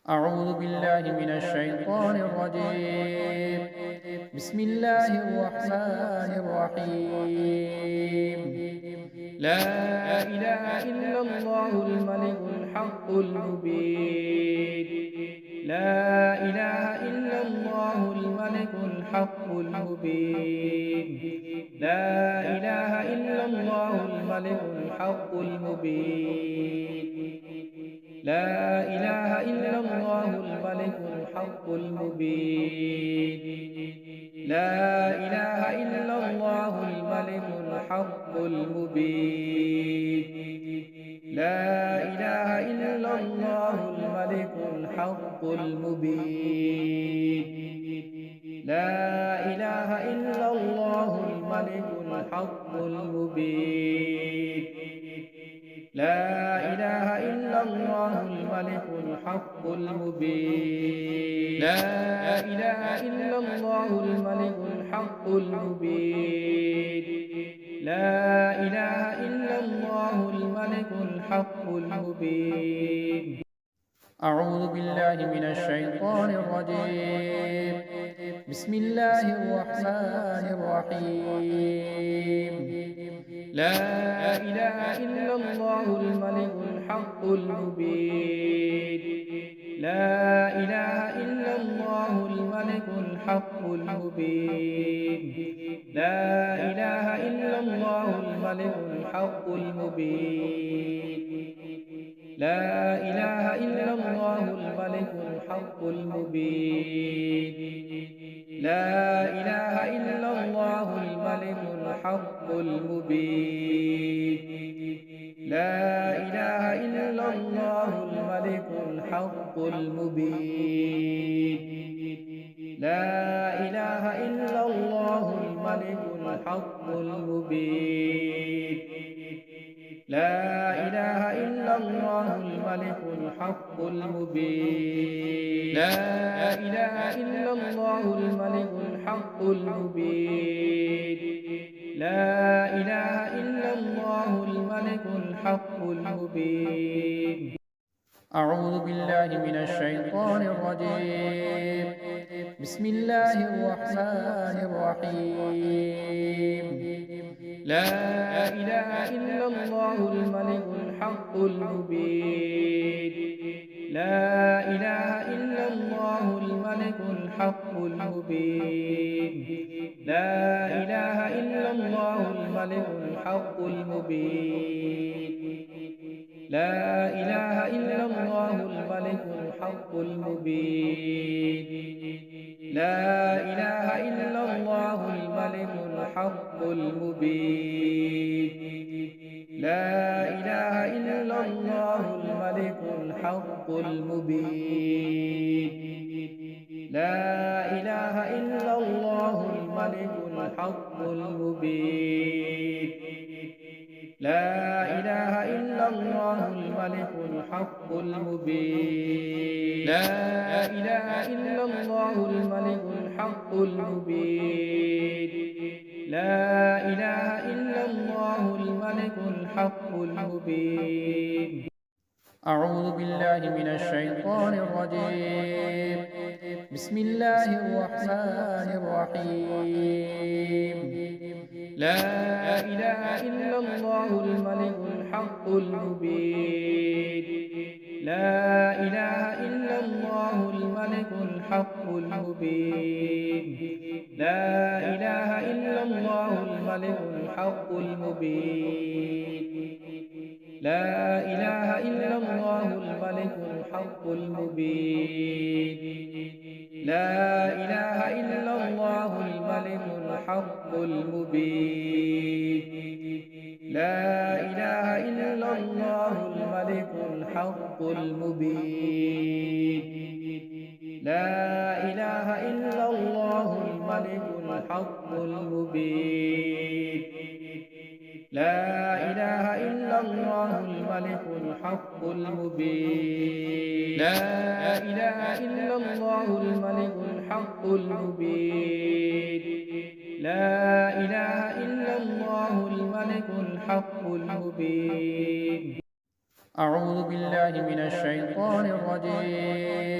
أعوذ بالله من الشيطان الرجيم. بسم الله الرحمن الرحيم. لا إله إلا الله الملك الحق المبين. لا إله إلا الله الملك الحق المبين. لا إله إلا الله الملك الحق المبين. لا إله إلا الله الملك الحق المبين. لا إله إلا الله الملك الحق المبين. لا إله إلا الله الملك الحق المبين. لا إله إلا الله الملك الحق المبين. لا إله إلا الله الملك الحق المبين. لا إله إلا الله الملك الحق المبين. لا إله إلا الله الملك الحق المبين. أعوذ بالله من الشيطان الرجيم. بسم الله الرحمن الرحيم. لا إله إلا الله الملك الحق المبين. لا إله إلا الله الملك الحق المبين. لا إله إلا الله الملك الحق المبين. لا إله إلا الله الملك الحق المبين. لا إله إلا الله الملك الحق المبين. لا إله إلا الله الملك الحق المبين. لا إله إلا الله الملك الحق المبين. لا إله إلا الله الملك الحق المبين. لا إله إلا الله الملك الحق المبين. لا إله إلا الله الملك الحق المبين. أعوذ بالله من الشيطان الرجيم. بسم الله الرحمن الرحيم. لا إله إلا الله الملك الحق المبين. لا إله إلا الله الملك الحق المبين. لا إله إلا الله الملك الحق المبين. لا إله إلا الله الملك الحق المبين. لا إله إلا الله الملك الحق المبين. لا إله إلا الله الملك الحق المبين. لا إله إلا الله الملك الحق المبين. لا إله إلا الله الملك الحق المبين. لا إله إلا الله الملك الحق المبين. لا إله إلا الله الملك الحق المبين. أعوذ بالله من الشيطان الرجيم. بسم الله الرحمن الرحيم. لا إله إلا الله الملك الحق المبين. لا إله إلا الله الملك الحق المبين. لا إله إلا الله الملك الحق المبين. لا إله إلا الله الملك الحق المبين. لا إله إلا الله الملك الحق المبين. لا إله إلا الله الملك الحق المبين. لا إله إلا الله الملك الحق المبين. لا إله إلا الله الملك الحق المبين. لا إله إلا الله الملك الحق المبين. لا إله إلا الله الملك الحق المبين. أعوذ بالله من الشيطان الرجيم.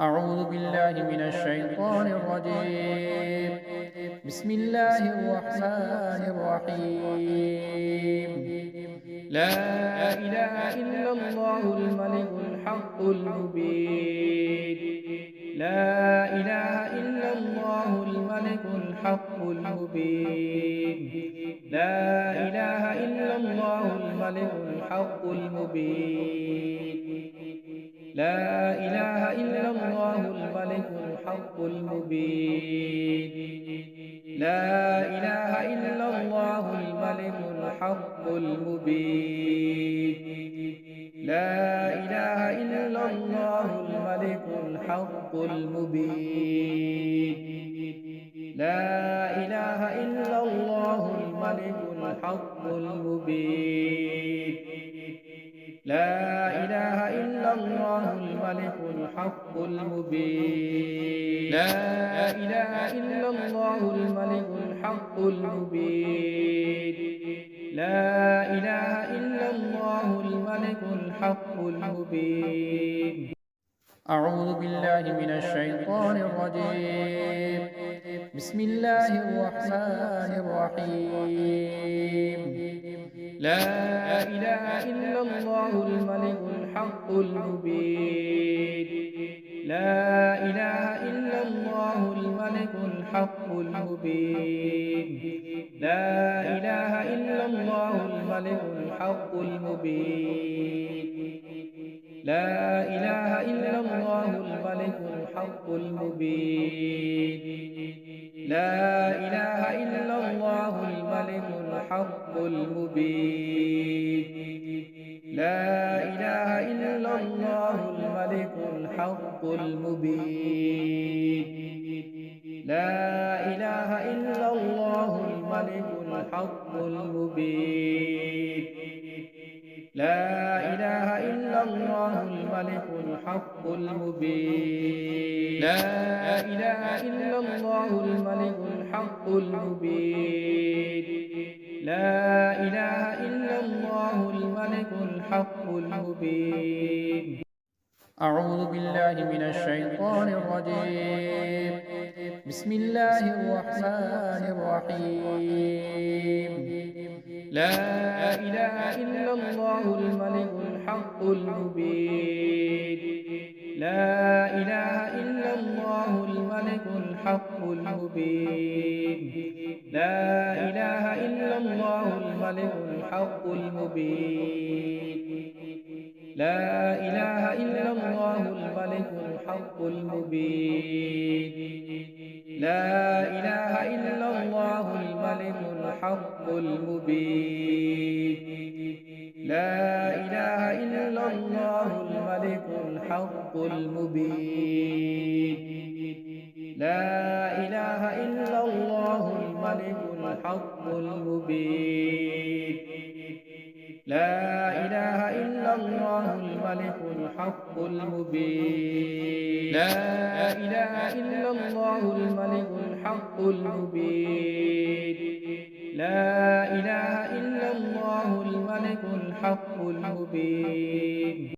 أعوذ بالله من الشيطان الرجيم. بسم الله الرحمن الرحيم. لا إله إلا الله الملك الحق المبين. لا إله إلا الله الملك الحق المبين. لا إله إلا الله الملك الحق المبين. لا إله إلا الله الملك الحق المبين. لا إله إلا الله الملك الحق المبين. لا إله إلا الله الملك الحق المبين. لا إله إلا الله الملك الحق المبين. لا إله إلا الله الملك الحق المبين. لا إله إلا الله الملك الحق المبين. لا إله إلا الله الملك الحق المبين. أعوذ بالله من الشيطان الرجيم. بسم الله الرحمن الرحيم. لا إله إلا الله الملك الحق المبين. لا إله إلا الله الملك الحق المبين. لا إله إلا الله الملك الحق المبين. لا إله إلا الله الملك الحق المبين. لا إله إلا الله الملك الحق المبين. لا إله إلا الله الملك الحق المبين. لا إله إلا الله الملك الحق المبين. لا إله إلا الله الملك الحق المبين. لا إله إلا الله الملك الحق المبين. لا إله إلا الله الملك الحق المبين. أعوذ بالله من الشيطان الرجيم. بسم الله الرحمن الرحيم. لا إله إلا الله الملك الحق المبين. لا إله إلا الله الملك الحق المبين. لا إله إلا الله الملك الحق المبين. لا إله إلا الله الملك الحق المبين. لا إله إلا الله الملك الحق المبين. لا إله إلا الله الملك الحق المبين. لا إله إلا الله الملك الحق المبين. لا إله إلا الله الملك الحق المبين. لا إله إلا الله الملك الحق المبين. لا إله إلا الله الملك الحق المبين.